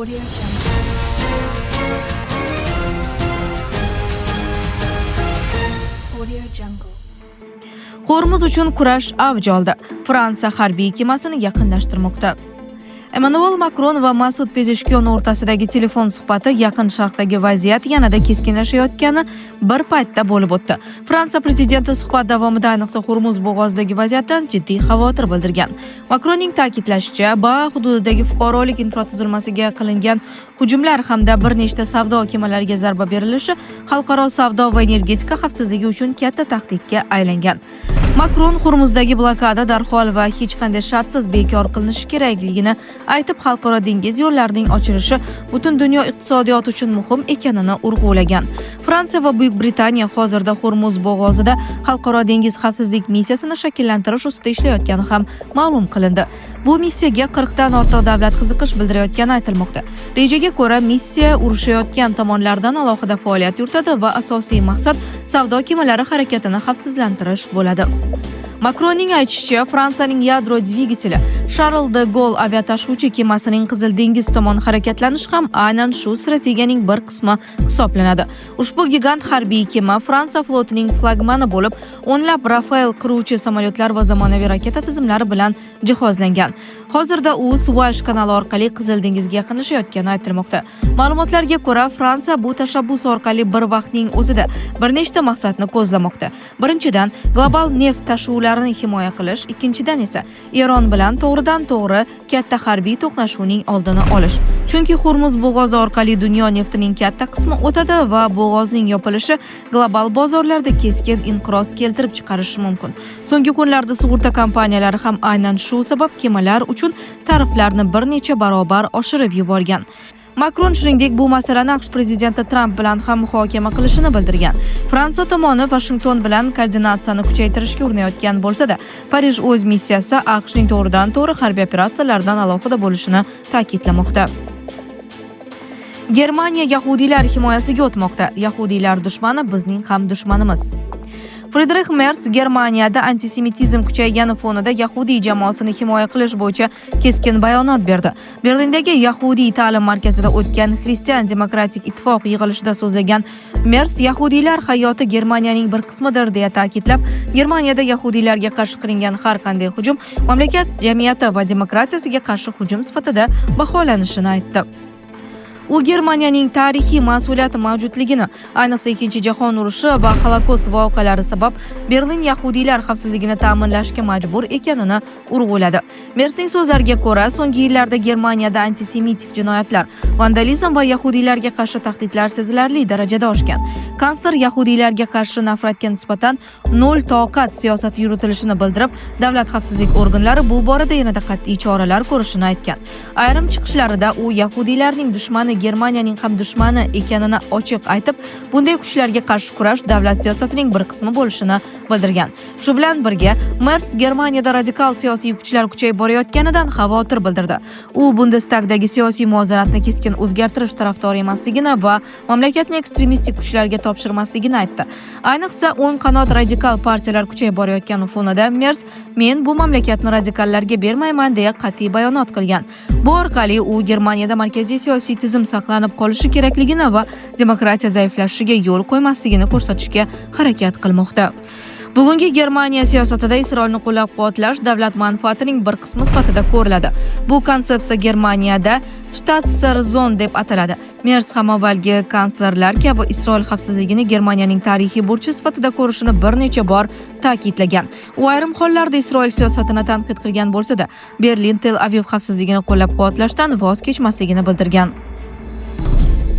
Audio Jungle. Audio Jungle. Hormuz uchun kurash avj oldi. Fransiya harbiy kemasini yaqinlashtirmoqda. Emmanuel Macron va Masud Pezeshkian o'rtasidagi telefon suhbati Yaqin Sharqdagi vaziyat yanada keskinlashayotgani bir paytda bo'lib o'tdi. Fransiya prezidenti suhbat davomida ayniqsa Hormuz bo'g'ozidagi vaziyatdan jiddiy xavotir bildirgan. Macronning ta'kidlashicha, Ba hududidagi fuqarolik infratuzilmasiga qilingan hujumlar hamda bir nechta savdo kemalariga zarba berilishi xalqaro savdo va energetika xavfsizligi uchun katta tahdidga aylangan. Macron Hormuzdagi blokada darhol va hech qanday shartsiz bekor qilinishi kerakligini aytib, xalqaro dengiz yo'llarining ochilishi butun dunyo iqtisodiyoti uchun muhim ekanini urg'ulagan. Fransiya va Buyuk Britaniya hozirda Hormuz bo'g'ozida xalqaro dengiz xavfsizlik missiyasini shakllantirish ustida ishlayotgani ham ma'lum qilindi. Bu missiyaga 40 dan ortiq davlat qiziqish bildirayotgani aytilmoqda. Rejaga ko'ra, missiya urushayotgan tomonlardan alohida faoliyat yuritadi va asosiy maqsad savdo kemalari harakatini xavfsizlantirish bo'ladi. Macronning aytishicha, Fransiyaning yadro dvigateli Charles de Gaulle aviatashuvchi kemasining Qizil dengiz tomon harakatlanishi ham aynan shu strategiyaning bir qismi hisoblanadi. Ushbu gigant harbiy kema Fransiya flotining flagmani bo'lib, o'nlab Rafael qiruvchi samolyotlar va zamonaviy raketa tizimlari bilan jihozlangan. Hozirda u Suvaysh kanali orqali Qizil dengizga yaqinlashayotgani aytilmoqda. Ma'lumotlarga ko'ra, Fransiya bu tashabbus orqali bir vaqtning o'zida bir nechta maqsadni ko'zlamoqda. Birinchidan, global neft tashuvlarini himoya qilish, ikkinchidan esa Eron bilan to'g'ridan-to'g'ri katta harbiy to'qnashuvning oldini olish. Chunki Hormuz bo'g'ozi orqali dunyo neftining katta qismi o'tadi va bo'g'ozning yopilishi global bozorlarda keskin inqiroz keltirib chiqarishi mumkin. So'nggi kunlarda sug'urta kompaniyalari ham aynan shu sabab kemalar uchun tariflarni bir necha barobar oshirib yuborgan. Macron shuningdek bu masalani AQSh prezidenti Tramp bilan ham muhokama qilishini bildirgan. Fransiya tomoni Washington bilan koordinatsiyani kuchaytirishga urinayotgan bo'lsa-da, Parij o'z missiyasi AQShning to'g'ridan-to'g'ri harbiy operatsiyalardan alohida bo'lishini ta'kidlamoqda. Germaniya yahudiylar himoyasiga o'tmoqda. Yahudiylar dushmani bizning ham dushmanimiz. Friedrich Merz Germaniyada antisemitizm kuchaygani fonida yahudiy jamoasini himoya qilish bo'yicha keskin bayonot berdi. Berlindagi yahudiy ta'lim markazida o'tgan Xristian demokratik ittifoq yig'ilishida so'zlagan Merz yahudiylar hayoti Germaniyaning bir qismidir deya ta'kidlab, Germaniyada yahudiylarga qarshi qilingan har qanday hujum mamlakat jamiyati va demokratiyasiga qarshi hujum sifatida baholanishini aytdi. U Germaniyaning tarixiy mas'uliyati mavjudligini, ayniqsa Ikkinchi jahon urushi va Holokost voqealari sabab Berlin yahudiylar xavfsizligini ta'minlashga majbur ekanini urg'uladi. Merzning so'zlariga ko'ra, so'nggi yillarda Germaniyada antisemitik jinoyatlar, vandalizm va yahudiylarga qarshi tahdidlar sezilarli darajada oshgan. Kansler yahudiylarga qarshi nafratga nisbatan nol toqat siyosati yuritilishini bildirib, davlat xavfsizlik organlari bu borada yanada qat'iy choralar ko'rishini aytgan. Ayrim chiqishlarida u yahudiylarning dushmani Germaniyaning ham dushmani ekanini ochiq aytib, bunday kuchlarga qarshi kurash davlat siyosatining bir qismi bo'lishini bildirgan. Shu bilan birga, Merz Germaniyada radikal siyosiy kuchlar kuchayib borayotganidan xavotir bildirdi. U Bundestagdagi siyosiy muvozanatni keskin o'zgartirish tarafdori emasligini va mamlakatni ekstremistik kuchlarga topshirmasligini aytdi. Ayniqsa o'ng qanot radikal partiyalar kuchayib borayotgani fonida Merz "Men bu mamlakatni radikallarga bermayman" deya qat'iy bayonot qilgan. Bu orqali u Germaniyada markaziy siyosiy tizim saqlanib qolishi kerakligini va demokratiya zaiflashishiga yo'l qo'ymasligini ko'rsatishga harakat qilmoqda. Bugungi Germaniya siyosatida Isroilni qo'llab-quvvatlash davlat manfaatining bir qismi sifatida ko'riladi. Bu konsepsiya Germaniyada Staatsräson deb ataladi. Merz ham avvalgi kanslerlar kabi Isroil xavfsizligini Germaniyaning tarixiy burchi sifatida ko'rishini bir necha bor ta'kidlagan. U ayrim hollarda Isroil siyosatini tanqid qilgan bo'lsa-da, Berlin Tel Aviv xavfsizligini qo'llab-quvvatlashdan voz kechmasligini bildirgan.